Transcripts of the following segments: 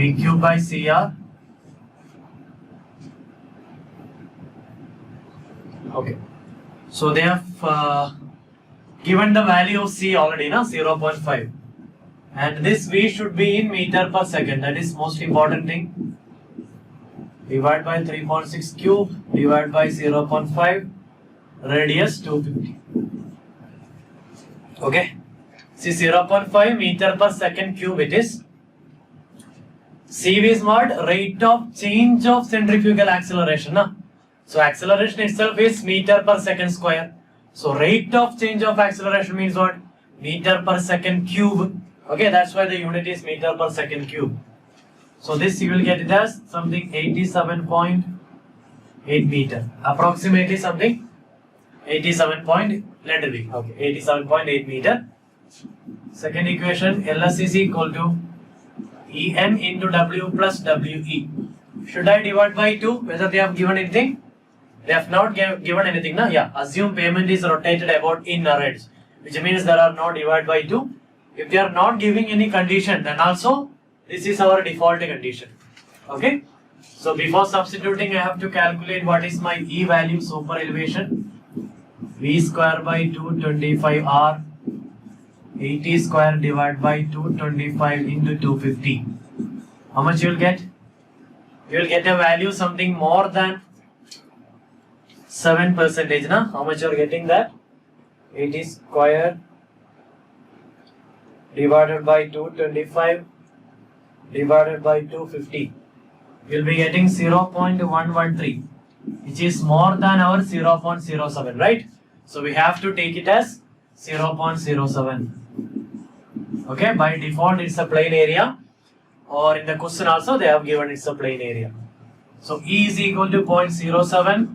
V cube by CR. Okay. So they have given the value of C already, na 0.5. And this V should be in meter per second. That is most important thing. Divide by 3.6 cube, divide by 0.5, radius 250. Okay. See 0.5 meter per second cube it is. CV is what? Rate of change of centrifugal acceleration. Na? So acceleration itself is meter per second square. So rate of change of acceleration means what? Meter per second cube. Okay, that's why the unit is meter per second cube. So this you will get it as something 87.8 meter. Approximately something 87 point, let it be. Okay, 87.8 meter. Second equation, LS is equal to En into W plus WE. Should I divide by 2? Whether they have given anything? They have not given anything, na? Yeah. Assume payment is rotated about in arrears, which means there are no divide by 2. If they are not giving any condition, then also this is our default condition. Okay. So before substituting, I have to calculate what is my E value super elevation. V square by 225 R. 80 square divided by 225 into 250. How much you will get? You will get a value something more than 7%. Na? How much you are getting that? 80 square divided by 225 divided by 250. You will be getting 0.113, which is more than our 0.07, right? So we have to take it as 0.07. Okay, by default it's a plane area, or in the question also they have given it's a plane area. So E is equal to 0.07,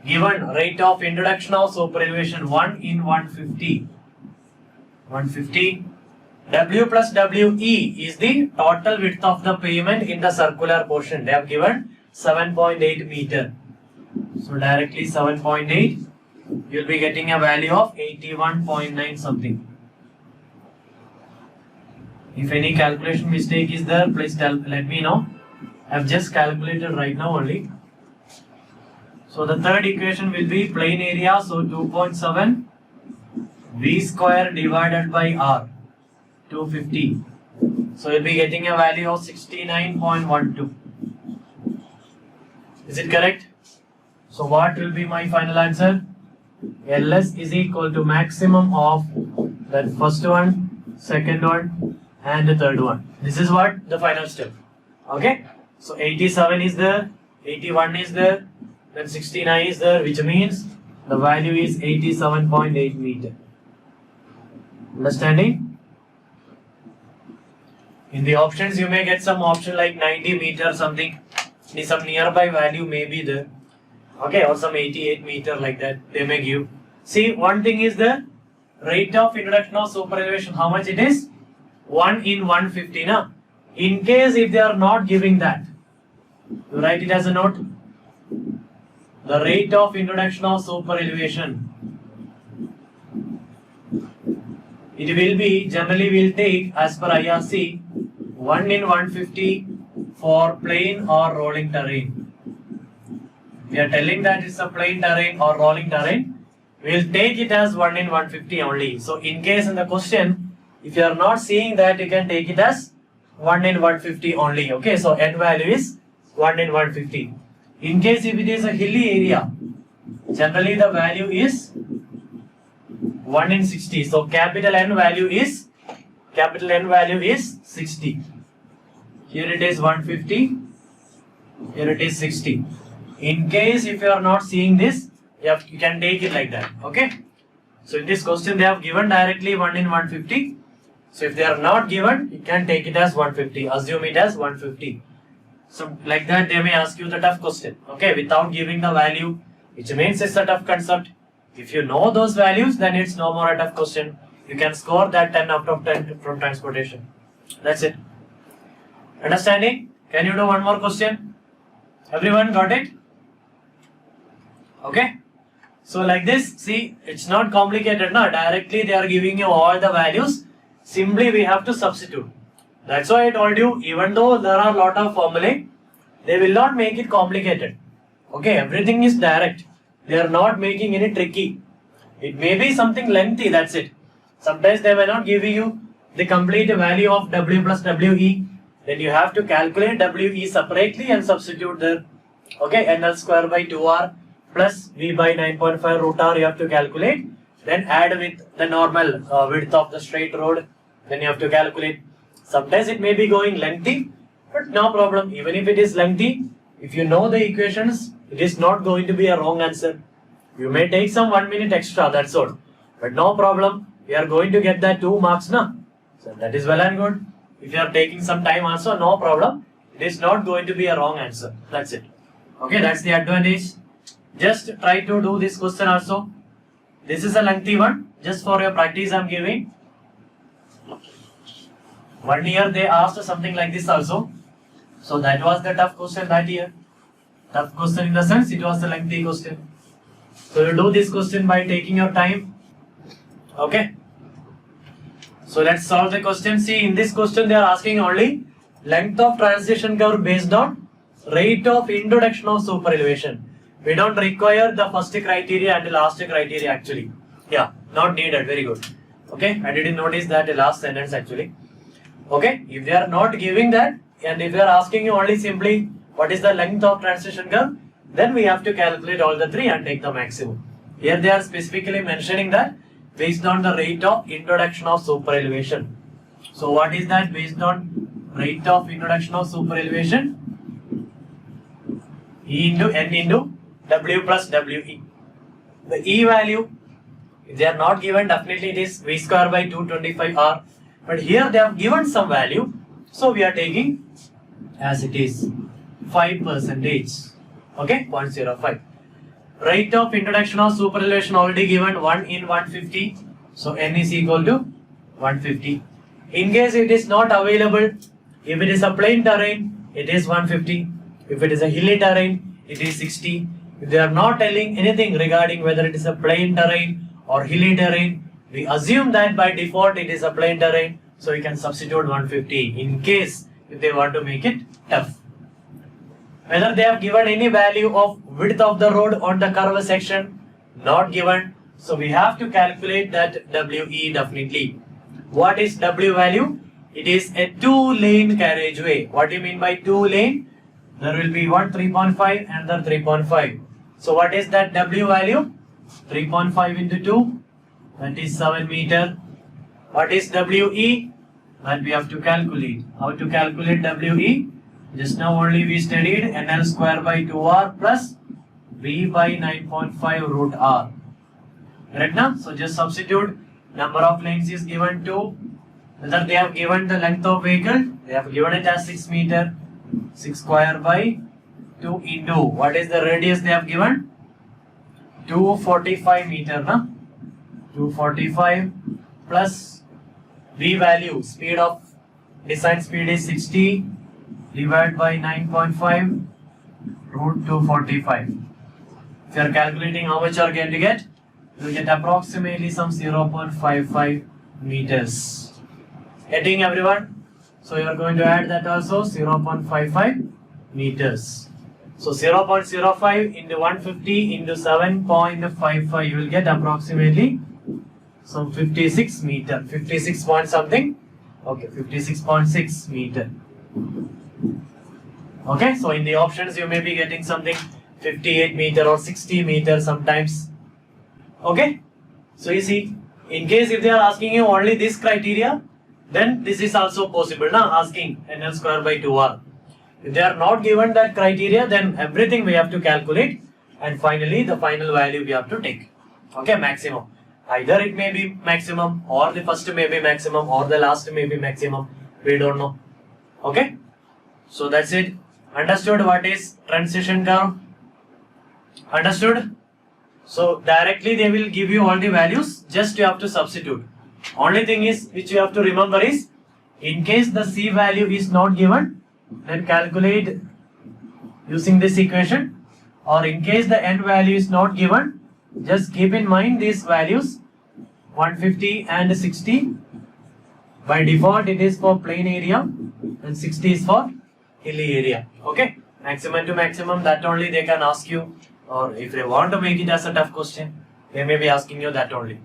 given rate of introduction of super elevation 1 in 150. 150. W plus WE is the total width of the pavement in the circular portion. They have given 7.8 meter. So directly 7.8, you will be getting a value of 81.9 something. If any calculation mistake is there, please let me know. I have just calculated right now only. So the third equation will be plane area. So 2.7 V square divided by R, 250. So you'll be getting a value of 69.12. Is it correct? So what will be my final answer? LS is equal to maximum of that first one, second one, and the third one. This is what the final step. Okay. So 87 is there, 81 is there, then 69 is there, which means the value is 87.8 meter. Understanding? In the options you may get some option like 90 meter something, some nearby value may be there. Okay, or some 88 meter like that they may give. See, one thing is the rate of introduction of super elevation, how much it is? 1 in 150. Na? In case if they are not giving that, you write it as a note. The rate of introduction of super elevation, it will be, generally we will take as per IRC 1 in 150 for plain or rolling terrain. We are telling that it's a plain terrain or rolling terrain, we will take it as 1 in 150 only. So in case in the question, if you are not seeing that, you can take it as 1 in 150 only. Okay, so N value is 1 in 150. In case if it is a hilly area, generally the value is 1 in 60. So capital N value is 60. Here it is 150. Here it is 60. In case if you are not seeing this, you can take it like that. Okay. So in this question they have given directly 1 in 150. So if they are not given, you can take it as 150. Assume it as 150. So like that they may ask you the tough question. Okay, without giving the value, which means it's a tough concept. If you know those values, then it's no more a tough question. You can score that 10 out of 10 from transportation. That's it. Understanding? Can you do one more question? Everyone got it? Okay. So like this, see, it's not complicated, no? Directly they are giving you all the values. Simply we have to substitute. That's why I told you, even though there are a lot of formulae, they will not make it complicated. Okay, everything is direct. They are not making any tricky. It may be something lengthy, that's it. Sometimes they may not give you the complete value of W plus WE. Then you have to calculate WE separately and substitute there. Okay, NL square by 2R plus V by 9.5 root R you have to calculate. Then add with the normal width of the straight road. Then you have to calculate. Sometimes it may be going lengthy, but no problem. Even if it is lengthy, if you know the equations, it is not going to be a wrong answer. You may take some 1 minute extra, that's all. But no problem. We are going to get that 2 marks now. So that is well and good. If you are taking some time also, no problem. It is not going to be a wrong answer. That's it. Okay, that's the advantage. Just try to do this question also. This is a lengthy one. Just for your practice I am giving. 1 year they asked something like this also. So that was the tough question that year. Tough question in the sense it was a lengthy question. So you do this question by taking your time. Okay. So let's solve the question. See, in this question they are asking only length of transition curve based on rate of introduction of super elevation. We don't require the first criteria and the last criteria actually. Yeah, not needed. Very good. Okay, I didn't notice that the last sentence actually. Okay, if they are not giving that and if they are asking you only simply what is the length of transition curve, then we have to calculate all the three and take the maximum. Here they are specifically mentioning that based on the rate of introduction of super elevation. So what is that based on rate of introduction of super elevation? E into N into W plus WE. The E value, if they are not given, definitely it is V square by 225R. But here they have given some value. So we are taking as it is 5%. Okay, 0.05. Rate of introduction of super elevation already given 1 in 150. So N is equal to 150. In case it is not available, if it is a plain terrain, it is 150. If it is a hilly terrain, it is 60. If they are not telling anything regarding whether it is a plain terrain or hilly terrain, we assume that by default it is a plain terrain. So we can substitute 150 in case if they want to make it tough. Whether they have given any value of width of the road on the curve section, not given. So we have to calculate that WE definitely. What is W value? It is a 2-lane carriageway. What do you mean by 2-lane? There will be one 3.5 and the 3.5. So what is that W value? 3.5 into 2, that is 7 meter. What is WE? That we have to calculate. How to calculate WE? Just now only we studied NL square by 2R plus V by 9.5 root R. Correct now? So just substitute. Number of lanes is given 2. Whether they have given the length of vehicle, they have given it as 6 meter. 6 square by 2 into, what is the radius they have given? 245 meter, na? 245 plus V value, speed of design speed is 60 divided by 9.5 root 245. If you are calculating how much you are going to get, you will get approximately some 0.55 meters. Getting everyone? So you are going to add that also 0.55 meters. So 0.05 into 150 into 7.55, you will get approximately some 56 meter. 56 point something. Okay, 56.6 meter. Okay, so in the options you may be getting something 58 meter or 60 meter sometimes. Okay, so you see, in case if they are asking you only this criteria, then this is also possible, na? Asking NL square by 2R. If they are not given that criteria, then everything we have to calculate and finally the final value we have to take. Okay, maximum. Either it may be maximum or the first may be maximum or the last may be maximum. We don't know. Okay, so that's it. Understood what is transition curve? Understood? So directly they will give you all the values, just you have to substitute. Only thing is which you have to remember is, in case the C value is not given, then calculate using this equation, or in case the N value is not given, just keep in mind these values 150 and 60 By default, it is for plain area and 60 is for hilly area. Okay, maximum to maximum, that only they can ask you, or if they want to make it as a tough question, they may be asking you that only.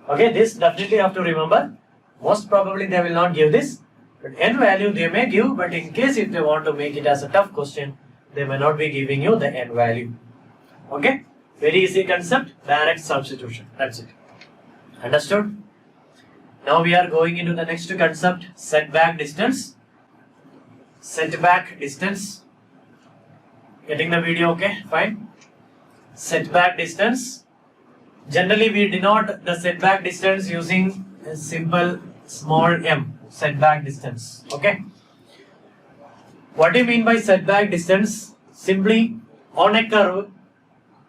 Okay, this definitely have to remember. Most probably they will not give this, but n value they may give, but in case if they want to make it as a tough question, they may not be giving you the n value. Okay, very easy concept, direct substitution, that's it. Understood? Now we are going into the next concept, setback distance. Setback distance. Getting the video okay? Fine. Setback distance. Generally we denote the setback distance using a simple small m. Setback distance. Okay. What do you mean by setback distance? Simply on a curve,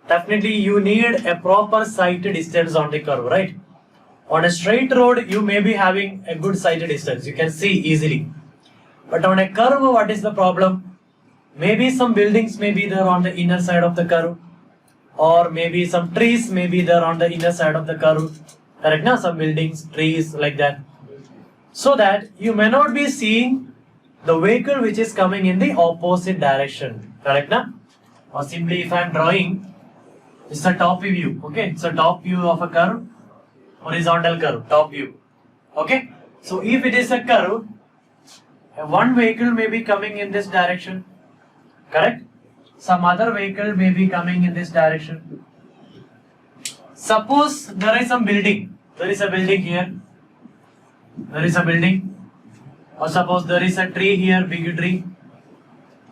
definitely you need a proper sight distance on the curve, right? On a straight road, you may be having a good sight distance. You can see easily. But on a curve, what is the problem? Maybe some buildings may be there on the inner side of the curve. Or maybe some trees may be there on the inner side of the curve. Correct? Now, some buildings, trees like that. So that you may not be seeing the vehicle which is coming in the opposite direction. Correct? Now? Or simply if I am drawing, it's a top view. Okay? It's a top view of a curve. Horizontal curve, top view. Okay, so if it is a curve, one vehicle may be coming in this direction, correct? Some other vehicle may be coming in this direction. Suppose there is some building. There is a building here. There is a building. Or suppose there is a tree here, big tree.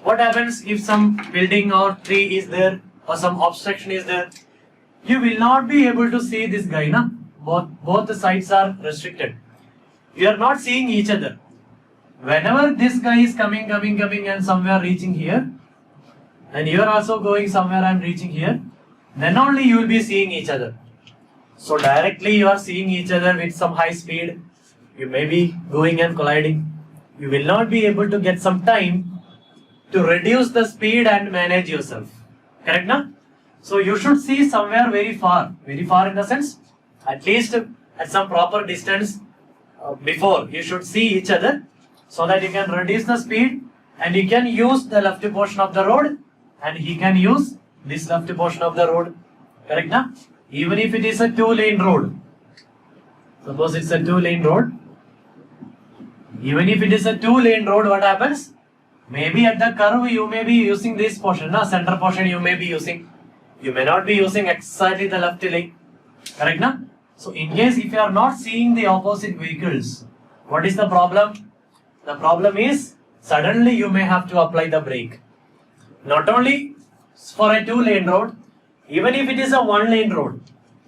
What happens if some building or tree is there, or some obstruction is there? You will not be able to see this guy, na? Both the sides are restricted. You are not seeing each other. Whenever this guy is coming and somewhere reaching here, and you are also going somewhere and reaching here, then only you will be seeing each other. So directly you are seeing each other with some high speed. You may be going and colliding. You will not be able to get some time to reduce the speed and manage yourself. Correct, na? So you should see somewhere very far in the sense, at least at some proper distance before you should see each other, so that you can reduce the speed and you can use the left portion of the road and he can use this left portion of the road. Correct, na? Even if it is a 2-lane road. Suppose it's a 2-lane road. Even if it is a 2-lane road, what happens? Maybe at the curve you may be using this portion, na? Center portion you may be using. You may not be using exactly the left lane. Correct, na? So in case if you are not seeing the opposite vehicles, what is the problem? The problem is suddenly you may have to apply the brake. Not only for a 2-lane road, even if it is a 1-lane road,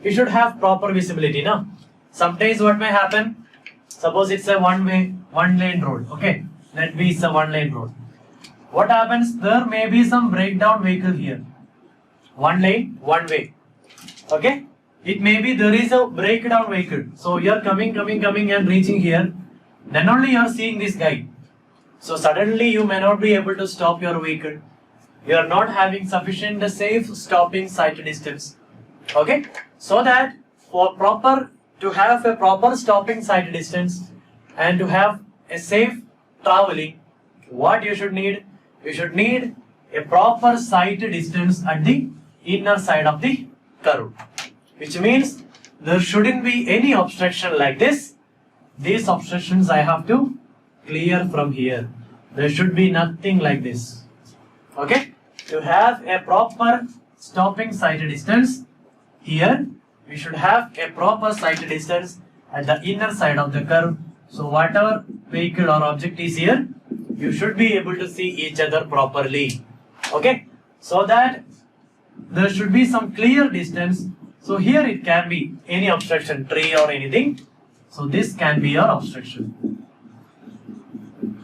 you should have proper visibility, na? Sometimes what may happen, suppose it's a one-lane road, okay? Let be it's a 1-lane road. What happens? There may be some breakdown vehicle here. 1 lane, 1 way. Okay? It may be there is a breakdown vehicle. So you are coming and reaching here. Then only you are seeing this guy. So suddenly you may not be able to stop your vehicle. You are not having sufficient safe stopping sight distance. Okay? So that to have a proper stopping sight distance and to have a safe traveling, what you should need? You should need a proper sight distance at the inner side of the curve. Which means there shouldn't be any obstruction like this. These obstructions I have to clear from here. There should be nothing like this. Okay? To have a proper stopping sight distance, here we should have a proper sight distance at the inner side of the curve. So whatever vehicle or object is here, you should be able to see each other properly. Okay? So that there should be some clear distance. So here it can be any obstruction, tree or anything. So this can be your obstruction.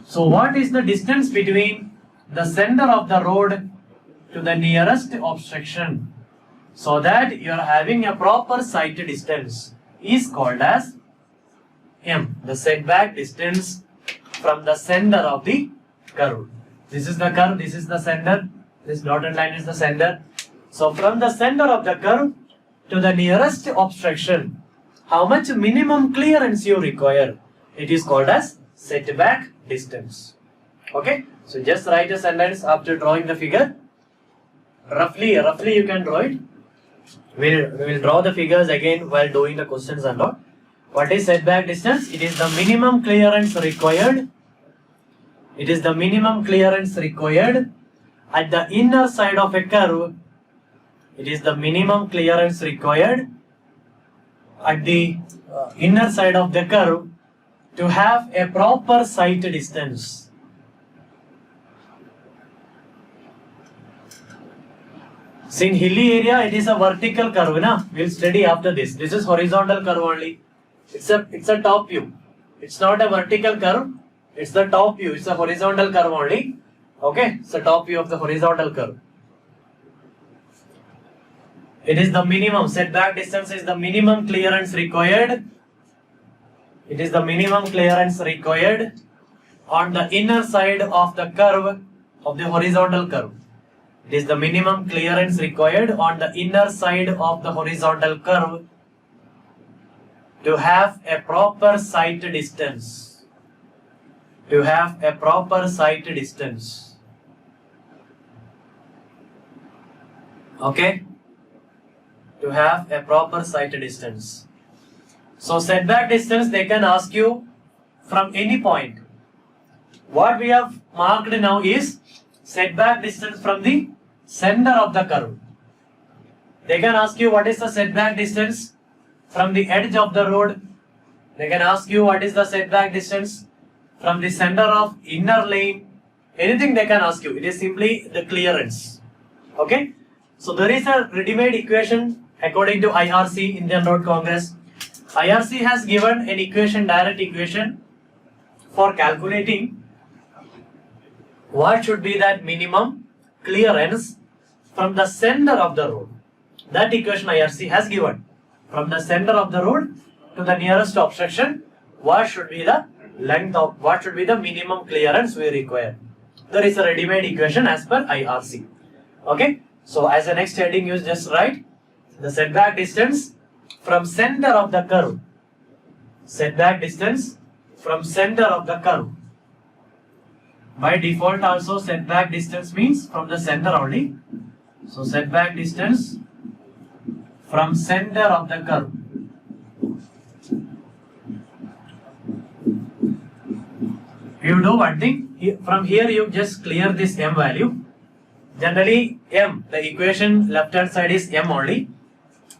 So what is the distance between the center of the road to the nearest obstruction? So that you are having a proper sight distance is called as M, the setback distance from the center of the curve. This is the curve, this is the center, this dotted line is the center. So from the center of the curve to the nearest obstruction, how much minimum clearance you require? it is called as setback distance. Okay, so just write a sentence after drawing the figure. Roughly you can draw it. We'll draw the figures again while doing the questions and all. What is setback distance? It is the minimum clearance required. It is the minimum clearance required at the inner side of a curve. It is the minimum clearance required at the inner side of the curve to have a proper sight distance. So in hilly area, it is a vertical curve. We'll study after this. This is horizontal curve only. It's a top view. It's not a vertical curve. It's the top view. It's a horizontal curve only. Okay, it's the top view of the horizontal curve. It is the minimum. Setback distance is the minimum clearance required. It is the minimum clearance required on the inner side of the curve of the horizontal curve. It is the minimum clearance required on the inner side of the horizontal curve to have a proper sight distance. To have a proper sight distance. Okay? To have a proper sight distance. So setback distance they can ask you from any point. What we have marked now is setback distance from the center of the curve. They can ask you what is the setback distance from the edge of the road. They can ask you what is the setback distance from the center of inner lane. Anything they can ask you. It is simply the clearance. Okay. So there is a ready-made equation according to IRC, Indian Road Congress. IRC has given an equation, direct equation for calculating what should be that minimum clearance from the center of the road. That equation IRC has given. From the center of the road to the nearest obstruction, what should be the length of, what should be the minimum clearance we require. There is a ready-made equation as per IRC. Okay. So as a next heading, you just write the setback distance from center of the curve. Setback distance from center of the curve. By default also setback distance means from the center only. So setback distance from center of the curve. You do one thing, from here you just clear this m value. Generally m, the equation left hand side is m only.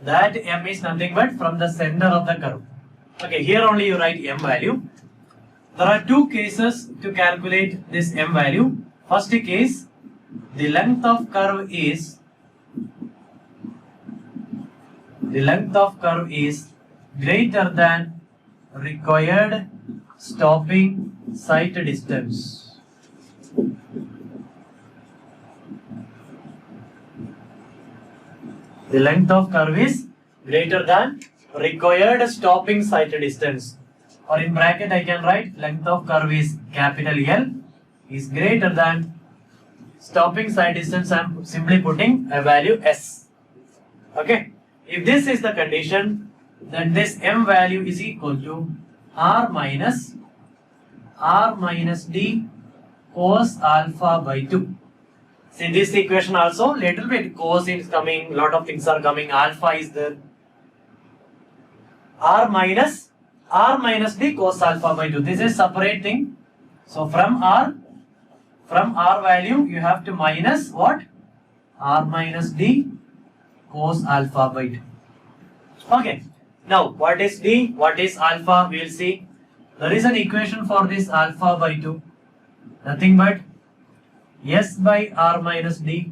That m is nothing but from the center of the curve. Okay, here only you write m value. There are two cases to calculate this m value. First case, the length of curve is greater than required stopping sight distance. The length of curve is greater than required stopping sight distance. Or in bracket I can write length of curve is capital L is greater than stopping sight distance. I am simply putting a value S. Okay. If this is the condition, then this m value is equal to R minus D cos alpha by 2. See this equation also, little bit cos is coming, lot of things are coming, alpha is there. R minus D cos alpha by 2. This is separate thing. So from R value you have to minus what? R minus D cos alpha by 2. Okay. Now what is D? What is alpha? We will see. There is an equation for this alpha by 2. Nothing but S by R minus D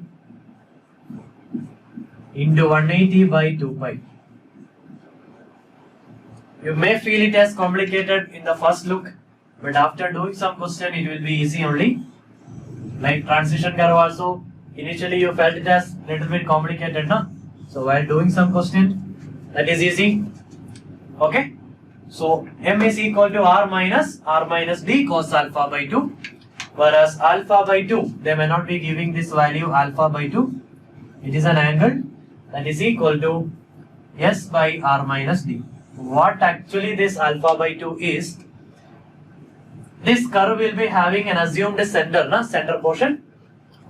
into 180 by 2 pi. You may feel it as complicated in the first look, but after doing some question it will be easy only. Like transition curve also, initially you felt it as little bit complicated, no? So while doing some question, that is easy. Okay. So m is equal to R minus D cos alpha by 2. Whereas alpha by 2, they may not be giving this value alpha by 2. It is an angle that is equal to S by R minus D. What actually this alpha by 2 is, this curve will be having an assumed center, center portion.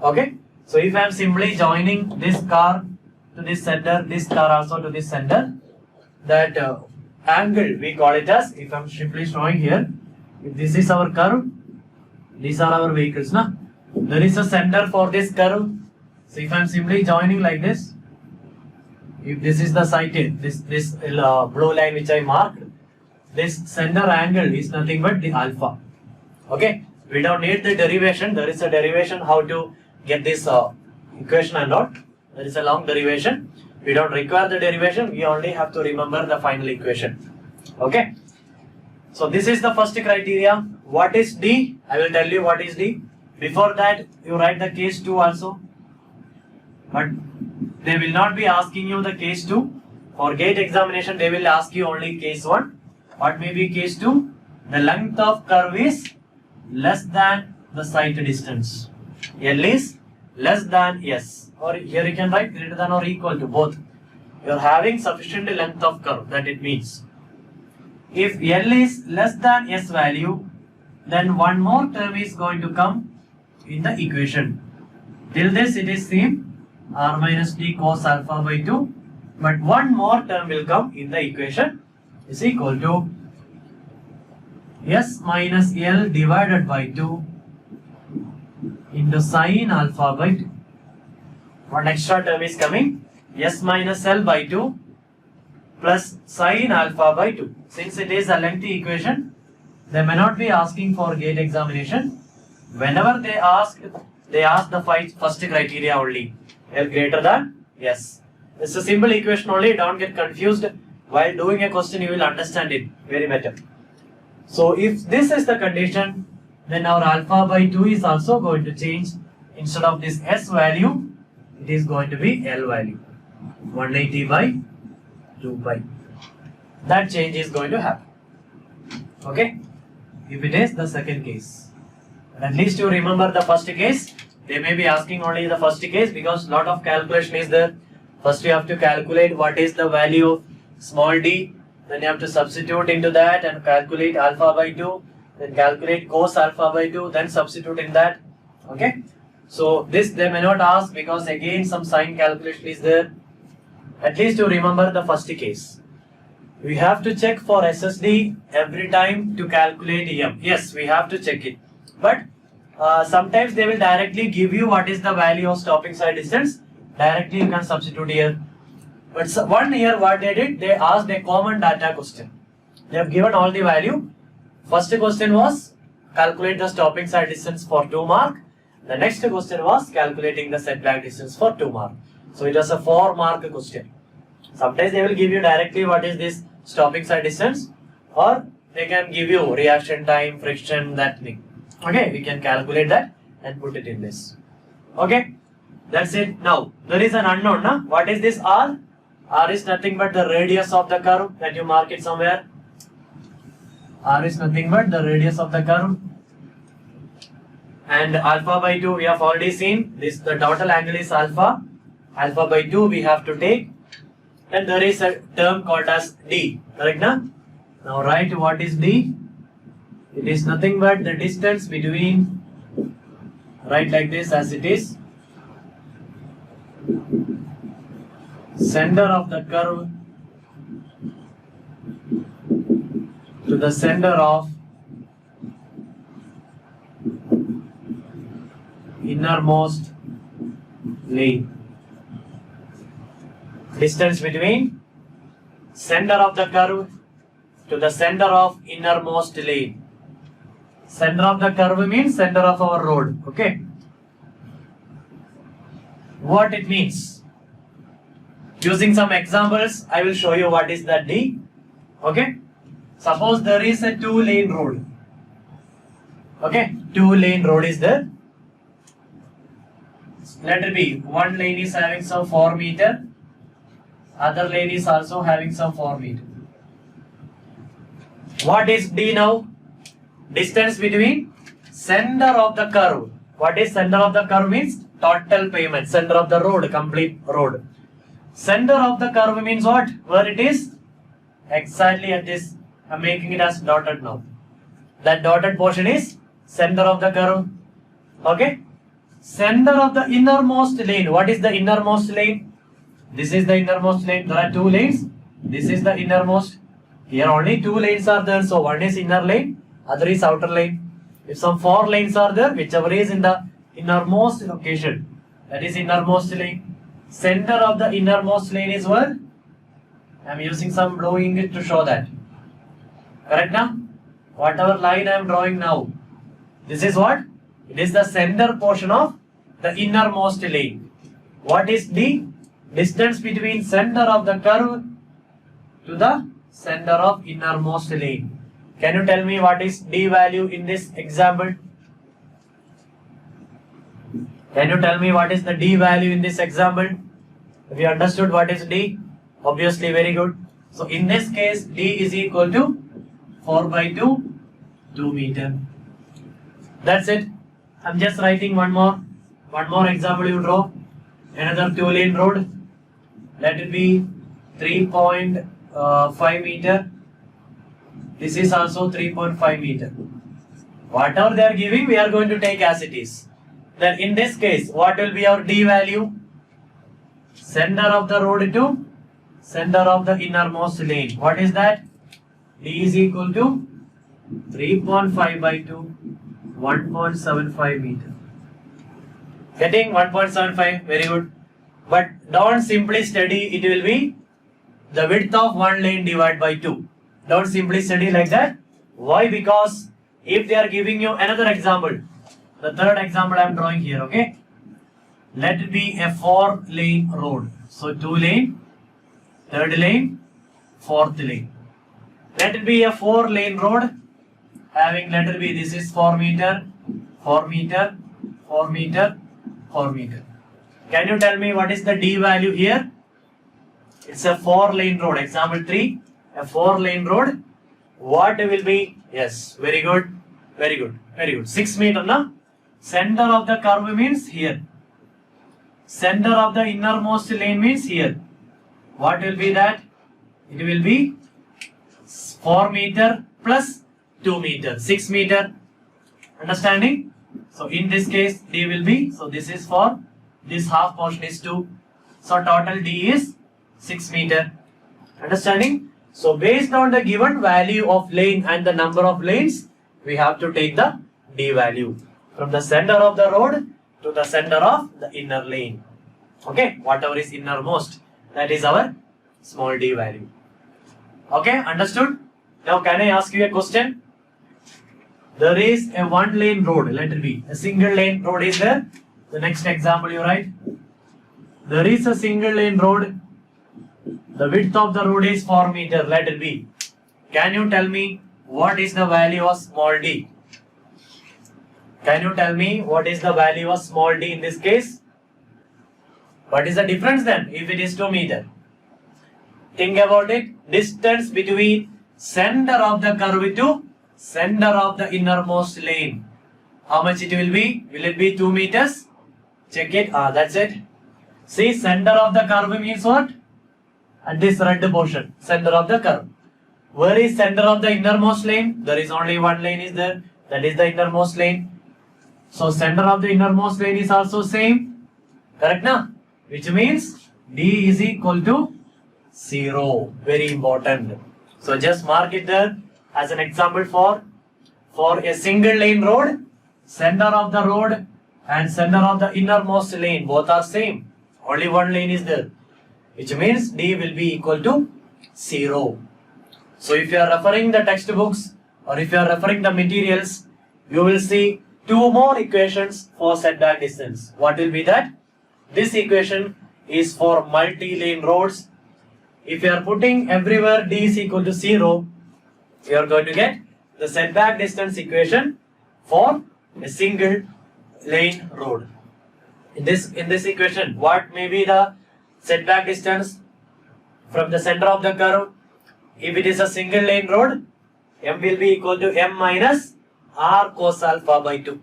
Okay. So if I am simply joining this car to this center, this car also to this center, that angle we call it as, if I am simply showing here, if this is our curve, these are our vehicles, there is a center for this curve. So if I am simply joining like this, if this is the sighted, this blue line which I marked, this center angle is nothing but the alpha. Okay, we don't need the derivation. There is a derivation how to get this equation and all. There is a long derivation. We don't require the derivation. We only have to remember the final equation. Okay. So this is the first criteria. What is D? I will tell you what is D. Before that, you write the case 2 also. But they will not be asking you the case 2. For gate examination, they will ask you only case 1. What may be case 2? The length of curve is less than the sight distance. L is less than S. Or here you can write greater than or equal to both. You are having sufficient length of curve, that it means. If L is less than S value, then one more term is going to come in the equation. Till this it is same, R minus D cos alpha by 2, but one more term will come in the equation is equal to S minus L divided by 2 into sin alpha by 2. One extra term is coming, S minus L by 2 plus sin alpha by 2. Since it is a lengthy equation, they may not be asking for gate examination. Whenever they ask the first criteria only. L greater than S. It's a simple equation only, don't get confused. While doing a question, you will understand it very better. So if this is the condition, then our alpha by 2 is also going to change. Instead of this S value, it is going to be L value. 180 by 2 pi. That change is going to happen. Okay? If it is the second case. At least you remember the first case. They may be asking only the first case because lot of calculation is there. First you have to calculate what is the value of small d. Then you have to substitute into that and calculate alpha by 2. Then calculate cos alpha by 2. Then substitute in that. Okay. So this they may not ask because again some sign calculation is there. At least you remember the first case. We have to check for SSD every time to calculate EM. Yes, we have to check it. But sometimes they will directly give you what is the value of stopping side distance. Directly you can substitute here. But one here what they did, they asked a common data question. They have given all the value. First question was calculate the stopping side distance for 2 mark. The next question was calculating the setback distance for 2 mark. So it was a 4 mark question. Sometimes they will give you directly what is this stopping side distance, or they can give you reaction time, friction, that thing. Okay, we can calculate that and put it in this. Okay, that's it. Now there is an unknown. Nah? What is this R? R is nothing but the radius of the curve that you mark it somewhere. R is nothing but the radius of the curve. And alpha by 2 we have already seen. This the total angle is alpha. Alpha by 2 we have to take. And there is a term called as D. Correct? Na? Now write what is D. It is nothing but the distance between, write like this as it is, center of the curve to the center of innermost lane. Distance between center of the curve to the center of innermost lane. Center of the curve means center of our road. Okay. What it means? Using some examples, I will show you what is that D. Okay. Suppose there is a 2-lane road. Okay. 2-lane road is there. Let it be. One lane is having some 4 meter. Other lane is also having some 4 meter. What is D now? Distance between center of the curve. What is center of the curve means? Total pavement. Center of the road, complete road. Center of the curve means what? Where it is? Exactly at this. I am making it as dotted now. That dotted portion is center of the curve. Okay. Center of the innermost lane. What is the innermost lane? This is the innermost lane. There are two lanes. This is the innermost. Here only two lanes are there. So one is inner lane, other is outer lane. If some four lanes are there, whichever is in the innermost location, that is innermost lane. Center of the innermost lane is where? I am using some blue ink to show that. Correct now? Whatever line I am drawing now, this is what? It is the center portion of the innermost lane. What is the distance between center of the curve to the center of innermost lane? Can you tell me what is D value in this example? Can you tell me what is the D value in this example? Have you understood what is D? Obviously, very good. So in this case, D is equal to 4 by 2, 2 meter. That's it. I'm just writing one more example you draw. Another 2-lane road. Let it be 3.5 meter. This is also 3.5 meter. Whatever they are giving, we are going to take as it is. Then in this case, what will be our D value? Center of the road to center of the innermost lane. What is that? D is equal to 3.5 by 2, 1.75 meter. Getting 1.75, very good. But don't simply study, it will be the width of one lane divided by 2. Don't simply study like that. Why? Because if they are giving you another example, the third example I am drawing here, okay? Let it be a 4-lane road. So 2 lane, third lane, fourth lane. Let it be a 4-lane road having, let it be, this is 4 meter, 4 meter, 4 meter, 4 meter. Can you tell me what is the D value here? It's a 4-lane road. Example 3, a 4-lane road. What will be? Yes, very good, very good, very good. 6 meter, na? Center of the curve means here. Center of the innermost lane means here. What will be that? It will be 4 meter plus 2 meter, 6 meter. Understanding? So in this case, D will be, so this is 4, this half portion is 2. So total D is 6 meter. Understanding? So based on the given value of lane and the number of lanes, we have to take the D value from the center of the road to the center of the inner lane. Okay, whatever is innermost, that is our small d value. Okay, understood? Now can I ask you a question? There is a 1-lane road, let it be. A single lane road is there. The next example you write. There is a single lane road. The width of the road is 4 meter, let it be. Can you tell me what is the value of small d? Can you tell me what is the value of small d in this case? What is the difference then if it is 2 meter? Think about it. Distance between center of the curve to center of the innermost lane. How much it will be? Will it be 2 meters? Check it. That's it. See, center of the curve means what? And this red portion, center of the curve. Where is center of the innermost lane? There is only one lane is there. That is the innermost lane. So center of the innermost lane is also same. Correct na? Which means D is equal to 0. Very important. So just mark it there as an example for a single lane road. Center of the road and center of the innermost lane both are same. Only one lane is there. Which means D will be equal to 0. So if you are referring the textbooks or if you are referring the materials, you will see 2 more equations for setback distance. What will be that? This equation is for multi-lane roads. If you are putting everywhere D is equal to 0, you are going to get the setback distance equation for a single lane road. In this equation, what may be the setback distance from the center of the curve? If it is a single lane road, M will be equal to M minus R cos alpha by 2.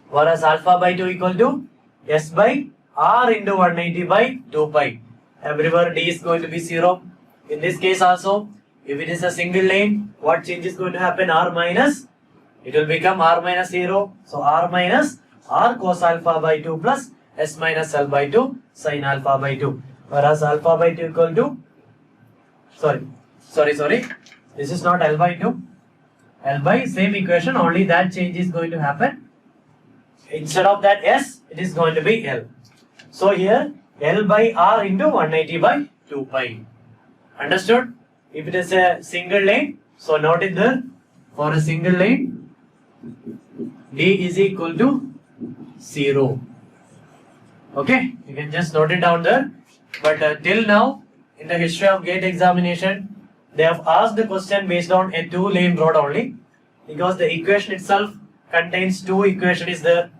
Whereas alpha by 2 equal to S by R into 180 by 2 pi. Everywhere D is going to be 0. In this case also, if it is a single lane, what change is going to happen? R minus It will become r minus 0. So r minus r cos alpha by 2 plus s minus l by 2 sin alpha by 2. Whereas alpha by 2 equal to, sorry, this is not l by 2. L by same equation, only that change is going to happen. Instead of that s, it is going to be l. So here L by R into 180 by 2 pi. Understood? If it is a single lane, so note it there. For a single lane, D is equal to 0. Okay, you can just note it down there. But till now, in the history of GATE examination, they have asked the question based on a 2-lane road only, because the equation itself contains 2 equations there,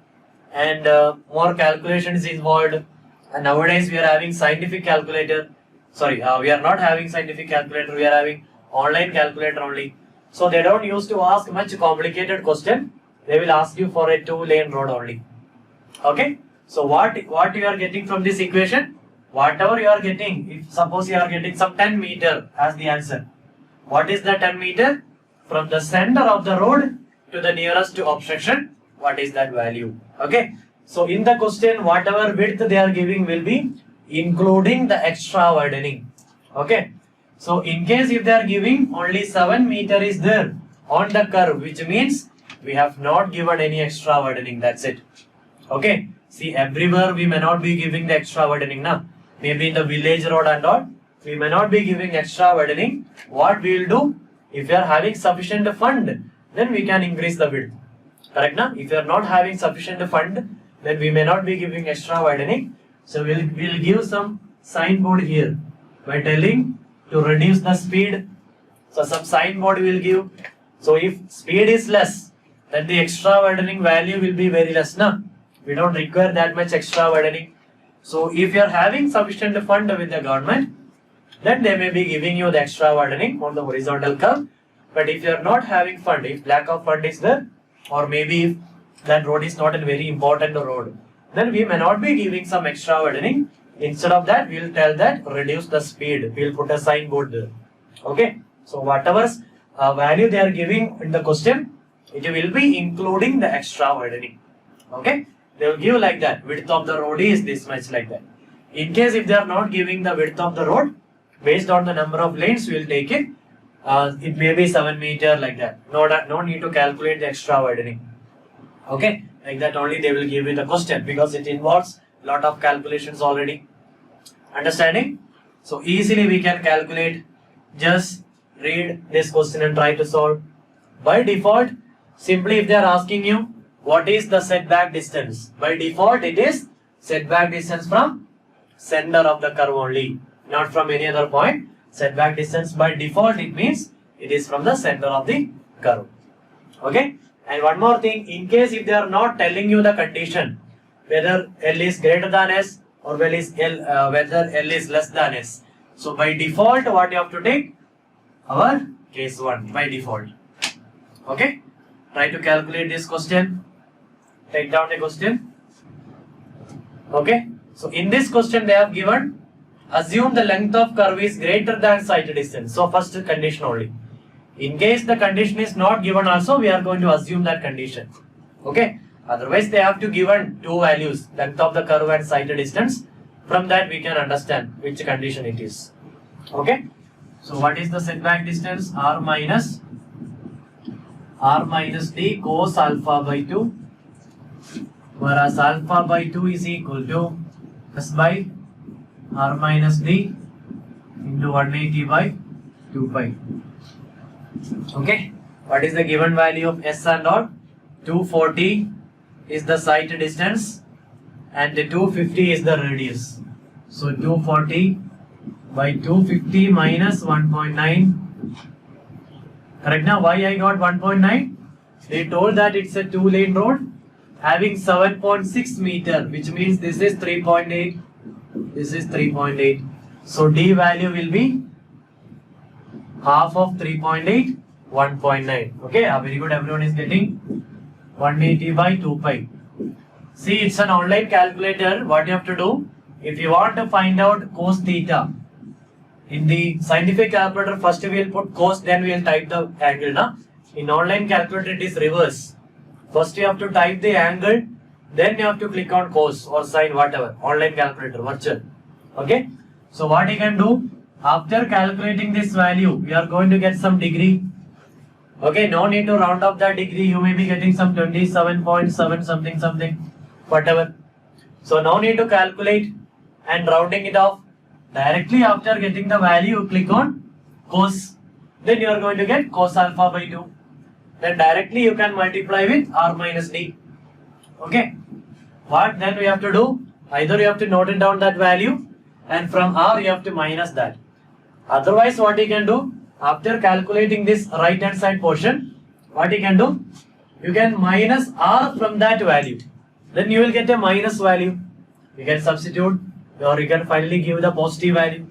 and more calculations involved. And nowadays we are having scientific calculator. We are not having scientific calculator, we are having online calculator only. So they don't used to ask much complicated question. They will ask you for a 2-lane road only. Okay. So what you are getting from this equation? Whatever you are getting, if suppose you are getting some 10 meter as the answer. What is the 10 meter? From the center of the road to the nearest obstruction, what is that value? Okay. So in the question, whatever width they are giving will be including the extra widening. Okay. So in case if they are giving only 7 meter is there on the curve, which means we have not given any extra widening. That's it. Okay. See, everywhere we may not be giving the extra widening now. Maybe in the village road and all, we may not be giving extra widening. What we will do, if we are having sufficient fund, then we can increase the width. Correct now? If you are not having sufficient fund, then we may not be giving extra widening. So we'll give some signboard here by telling to reduce the speed. So some signboard we will give. So if speed is less, then the extra widening value will be very less. Now we don't require that much extra widening. So if you are having sufficient fund with the government, then they may be giving you the extra widening on the horizontal curve. But if you are not having fund, if lack of fund is there, or maybe if that road is not a very important road, then we may not be giving some extra widening. Instead of that, we will tell that reduce the speed. We will put a signboard there. Okay. So whatever value they are giving in the question, it will be including the extra widening. Okay. They will give like that. Width of the road is this much like that. In case if they are not giving the width of the road, based on the number of lanes, we will take it. It may be 7 meter like that. No need to calculate the extra widening. Okay, like that only they will give you the question, because it involves lot of calculations already. Understanding? So easily we can calculate. Just read this question and try to solve. By default, simply if they are asking you what is the setback distance, by default it is setback distance from center of the curve only, not from any other point. Setback distance by default, it means it is from the center of the curve. Okay. And one more thing, in case if they are not telling you the condition, whether L is greater than S or whether L is less than S. So by default, what you have to take? Our case 1 by default. Okay. Try to calculate this question. Take down the question. Okay. So in this question they have given, assume the length of curve is greater than sight distance. So first condition only. In case the condition is not given also, we are going to assume that condition. Okay. Otherwise they have to given 2 values, length of the curve and sight distance. From that we can understand which condition it is. Okay. So what is the setback distance? R minus D cos alpha by 2. Whereas alpha by 2 is equal to S by R minus D into 180 by 2 pi. Okay. What is the given value of S and all? 240 is the sight distance and 250 is the radius. So 240 by 250 minus 1.9. Correct now? Why I got 1.9? They told that it's a 2-lane road having 7.6 meter, which means this is 3.8. This is 3.8. So D value will be half of 3.8, 1.9. Okay, very good. Everyone is getting 180 by 2 pi. See, it's an online calculator. What you have to do, if you want to find out cos theta, in the scientific calculator, first we will put cos, then we will type the angle. Na? In online calculator it is reverse. First you have to type the angle, then you have to click on cos or sine, whatever. Online calculator, virtual. Okay. So what you can do, after calculating this value, we are going to get some degree. Okay, no need to round up that degree. You may be getting some 27.7 something, whatever. So no need to calculate and rounding it off. Directly after getting the value, you click on cos. Then you are going to get cos alpha by 2. Then directly you can multiply with r minus d. Okay. What then we have to do? Either you have to note it down that value, and from r you have to minus that. Otherwise, what you can do, after calculating this right hand side portion, what you can do, you can minus r from that value. Then you will get a minus value. You can substitute, or you can finally give the positive value.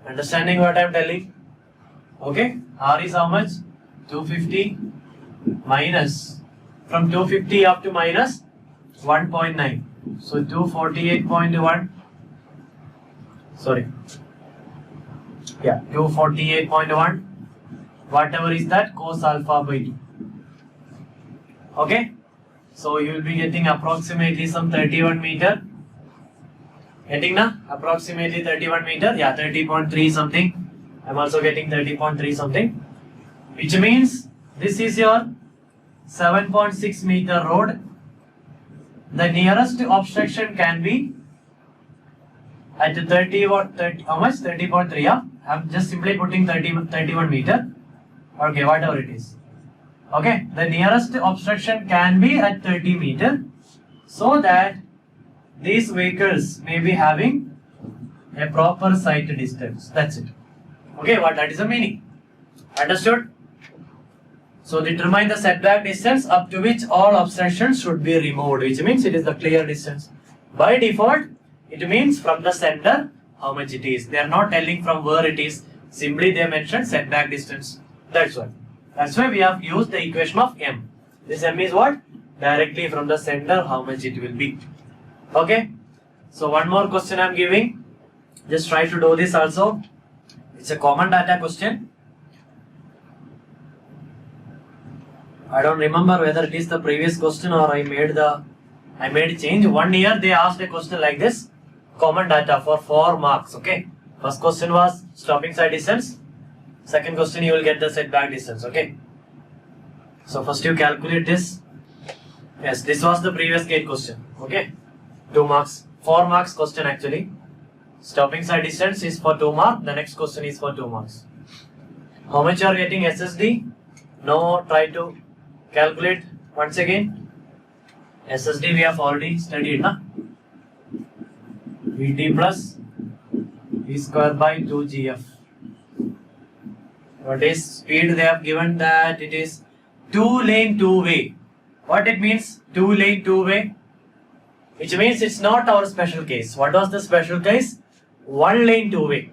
Understanding what I am telling? Okay, r is how much? 250 minus, from 250 up to minus 1.9. So 248.1, sorry, yeah, 248.1, whatever is that, cos alpha by 2. Okay, so you will be getting approximately some 31 meter. Getting na? Approximately 31 meter, yeah, 30.3 something. I'm also getting 30.3 something, which means this is your 7.6 meter road. The nearest obstruction can be at 30, how much? 30.3, yeah? I'm just simply putting 31 meter. Okay, whatever it is. Okay, the nearest obstruction can be at 30 meter, so that these vehicles may be having a proper sight distance. That's it. Okay, what that is the meaning. Understood? So determine the setback distance up to which all obstructions should be removed, which means it is the clear distance. By default, it means from the center how much it is. They are not telling from where it is. Simply they mentioned setback distance. That's why. That's why we have used the equation of m. This m is what? Directly from the center how much it will be. Okay. So one more question I am giving. Just try to do this also. It's a common data question. I don't remember whether it is the previous question or I made change. 1 year they asked a question like this. Common data for 4 marks. Okay. First question was stopping side distance. Second question you will get the setback distance. Okay. So first you calculate this. Yes, this was the previous gate question. Okay. 2 marks. 4 marks question actually. Stopping side distance is for 2 marks. The next question is for 2 marks. How much you are getting SSD? Now try to calculate once again. SSD we have already studied, na? Vt plus V square by 2GF. What is speed? They have given that it is 2-lane 2-way. What it means? 2-lane 2-way. Which means it's not our special case. What was the special case? 1-lane 2-way.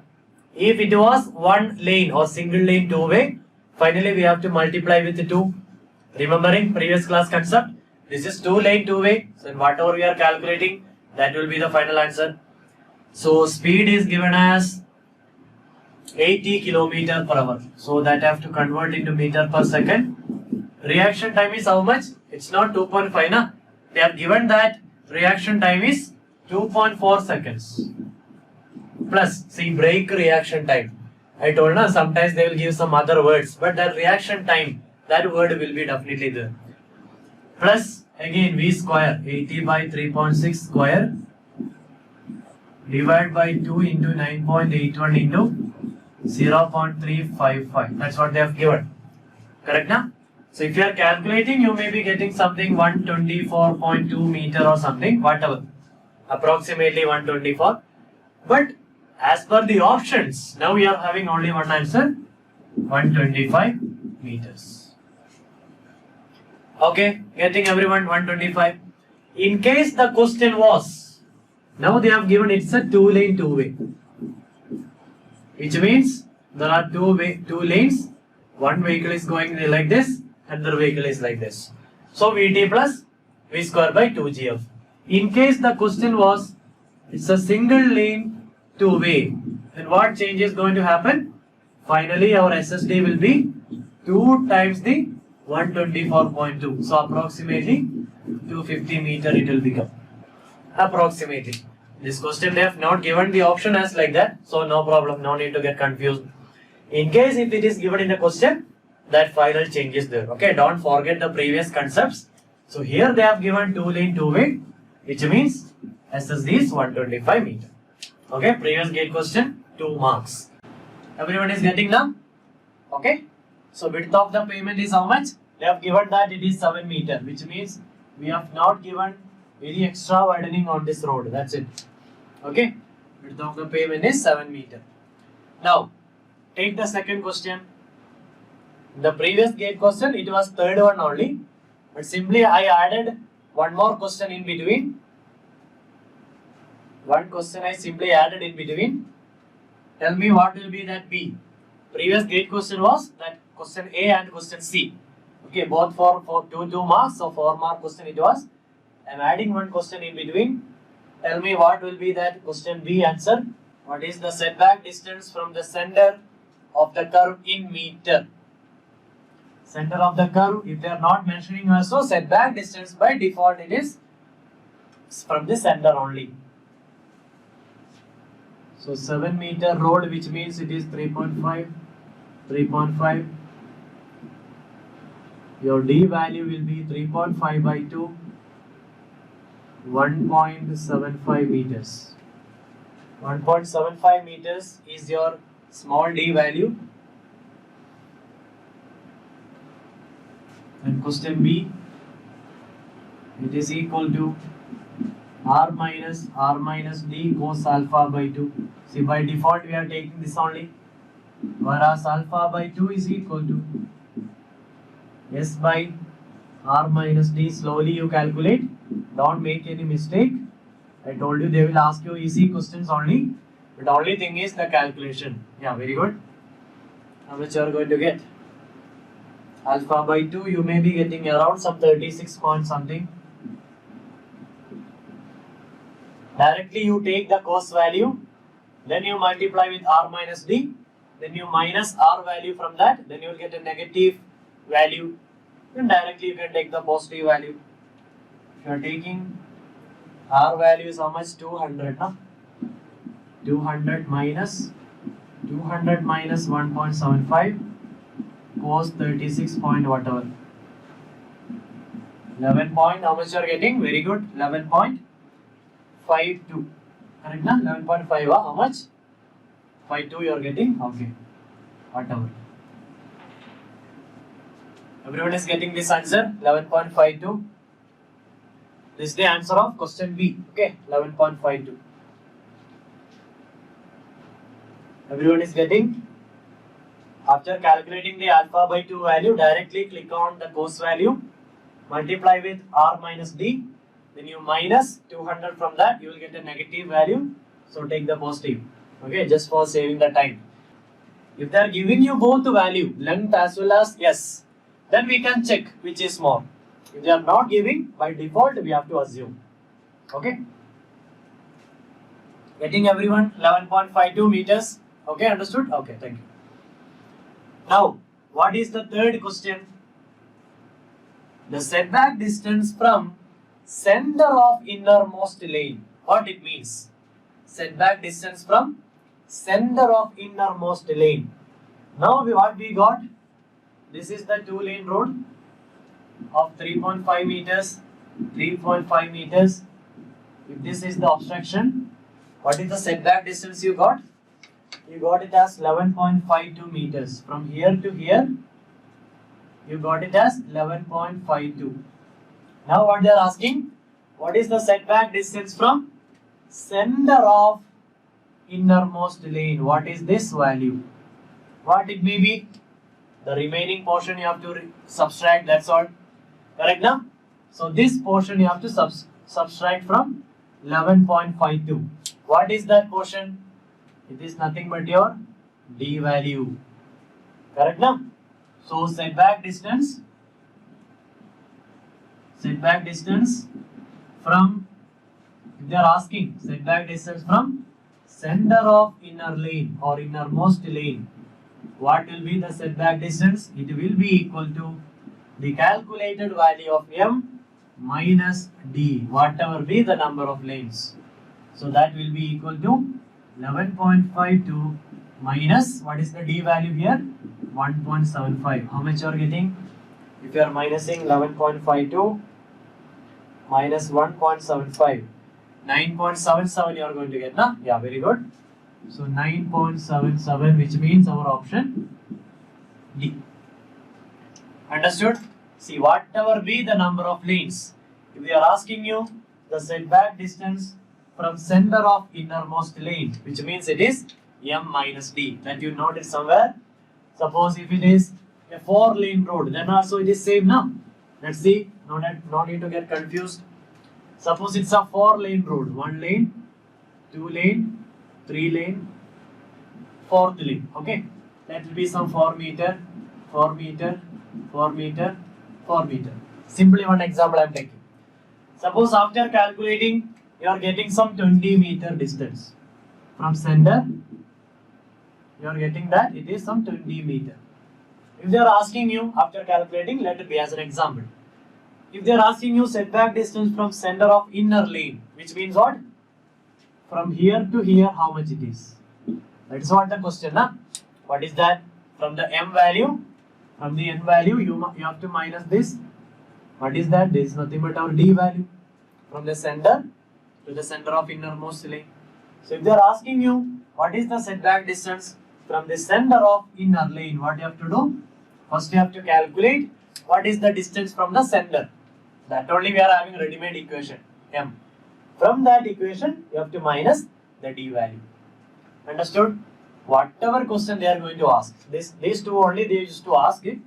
If it was 1 lane or single lane 2-way, finally we have to multiply with 2. Remembering previous class concept, this is 2-lane 2-way. So whatever we are calculating, that will be the final answer. So speed is given as 80 km per hour. So that I have to convert into meter per second. Reaction time is how much? It's not 2.5, na? They have given that reaction time is 2.4 seconds. Plus, see, brake reaction time. I told na, sometimes they will give some other words, but the reaction time, that word will be definitely there. Plus, again, V square, 80 by 3.6 square, divide by 2 into 9.81 into 0.355. That's what they have given. Correct na? So if you are calculating, you may be getting something 124.2 meter or something, whatever. Approximately 124. But as per the options, now we are having only one answer, 125 meters. Okay, getting everyone 125. In case the question was, now they have given it's a 2-lane 2-way. Which means there are two lanes. One vehicle is going like this, another vehicle is like this. So Vt plus V square by 2GF. In case the question was it's a single lane 2-way, then what change is going to happen? Finally our SSD will be 2 times the 124.2. So approximately 250 meter it will become. Approximately. This question they have not given the option as like that. So no problem. No need to get confused. In case if it is given in the question, that final change is there. Okay. Don't forget the previous concepts. So here they have given 2 lane 2 way, which means SSD is 125 meter. Okay. Previous gate question 2 marks. Everyone is getting now? Okay. So width of the pavement is how much? They have given that it is 7 meter, which means we have not given any extra widening on this road. That's it. Okay. Width of the pavement is 7 meter. Now, take the second question. The previous gate question, it was third one only. But simply I added one more question in between. One question I simply added in between. Tell me what will be that B. Previous gate question was that question A and question C. Okay, both for 2 marks, so 4 mark question it was. I am adding one question in between. Tell me what will be that question B answer. What is the setback distance from the center of the curve in meter? Center of the curve, if they are not mentioning also, setback distance by default it is from the center only. So 7 meter road, which means it is 3.5. Your D value will be 3.5 by 2, 1.75 meters. 1.75 meters is your small d value. And question B, it is equal to r minus d cos alpha by 2. See, by default we are taking this only, whereas alpha by 2 is equal to s by r minus d. Slowly you calculate, don't make any mistake. I told you they will ask you easy questions only, but only thing is the calculation. Yeah, very good. How much you are going to get? Alpha by 2 you may be getting around some 36 point something. Directly you take the cos value, then you multiply with r minus d, then you minus r value from that, then you will get a negative value. Then directly you can take the positive value. If you are taking r value is how much? 200, no? 200 minus 1.75 cos 36 point whatever. 11 point, how much you are getting? Very good. 11.52. Correct, na? 11.5, how much? 52 you are getting? Okay. Whatever. Everyone is getting this answer? 11.52. This is the answer of question B. Okay, 11.52. Everyone is getting? After calculating the alpha by 2 value, directly click on the cos value, multiply with r minus d, then you minus 200 from that, you will get a negative value. So take the positive. Okay, just for saving the time. If they are giving you both the value, length as well as s, then we can check which is more. If they are not giving, by default we have to assume. Okay. Getting everyone? 11.52 meters. Okay, understood? Okay, thank you. Now, what is the third question? The setback distance from center of innermost lane. What it means? Setback distance from center of innermost lane. Now what we got? This is the 2-lane road of 3.5 meters. 3.5 meters. If this is the obstruction, what is the setback distance you got? You got it as 11.52 meters. From here to here, you got it as 11.52. Now what they are asking, what is the setback distance from center of innermost lane? What is this value? What it may be? The remaining portion you have to subtract, that's all. Correct now? So this portion you have to subtract from 11.52. What is that portion? It is nothing but your d value. Correct now? So setback distance from, if they are asking setback distance from center of inner lane or innermost lane, what will be the setback distance? It will be equal to the calculated value of m minus d, whatever be the number of lanes. So that will be equal to 11.52 minus, what is the d value here? 1.75. How much you are getting? If you are minusing 11.52 minus 1.75, 9.77 you are going to get, na? Yeah, very good. So 9.77, which means our option D. Understood? See, whatever be the number of lanes, if they are asking you the setback distance from center of innermost lane, which means it is m minus d, that you noted somewhere. Suppose if it is a 4-lane road, then also it is same now. Let's see, no need to get confused. Suppose it's a 4-lane road, 1 lane, 2 lane, 3 lane, 4th lane. Okay, that will be some 4 meter, 4 meter, 4 meter, 4 meter. Simply one example I am taking. Suppose after calculating, you are getting some 20 meter distance from center. You are getting that it is some 20 meter. If they are asking you after calculating, let it be as an example. If they are asking you setback distance from center of inner lane, which means what? From here to here, how much it is? That is what the question, na? What is that? From the m value, from the n value, you have to minus this. What is that? This is nothing but our d value. From the center to the center of innermost lane. So if they are asking you what is the setback distance from the center of inner lane, what you have to do? First you have to calculate what is the distance from the center. That only we are having ready-made equation m. From that equation you have to minus the d value. Understood? Whatever question they are going to ask, these two only they used to ask it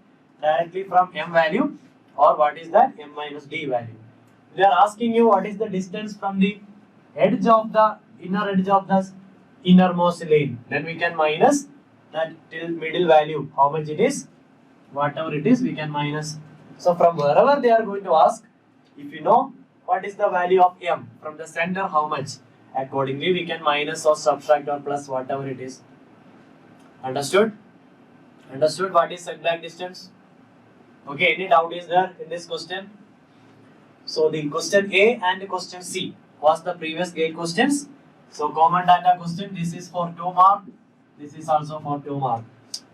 directly from m value or what is that m minus d value. They are asking you what is the distance from the edge of the inner edge of the innermost lane, then we can minus that till middle value, how much it is, whatever it is we can minus. So from wherever they are going to ask, if you know what is the value of m from the center, how much, accordingly we can minus or subtract or plus whatever it is. Understood? Understood what is setback distance? Okay, any doubt is there in this question? So the question A and the question C was the previous gate questions. So common data question, this is for 2 mark, this is also for 2 mark.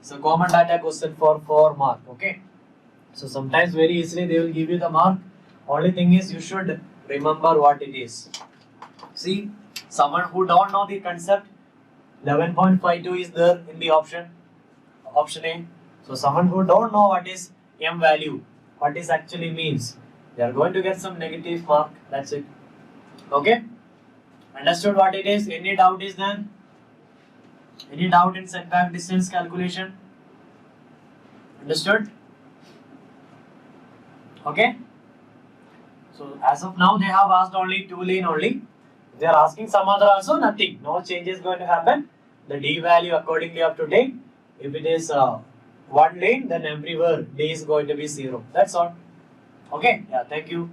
So common data question for 4 mark. Okay. So sometimes very easily they will give you the mark. Only thing is you should remember what it is. See, someone who don't know the concept, 11.52 is there in the option A. So someone who don't know what is m value, what is actually means, they are going to get some negative mark. That's it. Okay. Understood what it is? Any doubt is there? Any doubt in setback distance calculation? Understood? Okay. So as of now they have asked only 2 lane only. If they are asking some other also, nothing. No change is going to happen. The d value accordingly you have to take. If it is 1 lane, then everywhere d is going to be 0. That's all. Okay. Yeah. Thank you.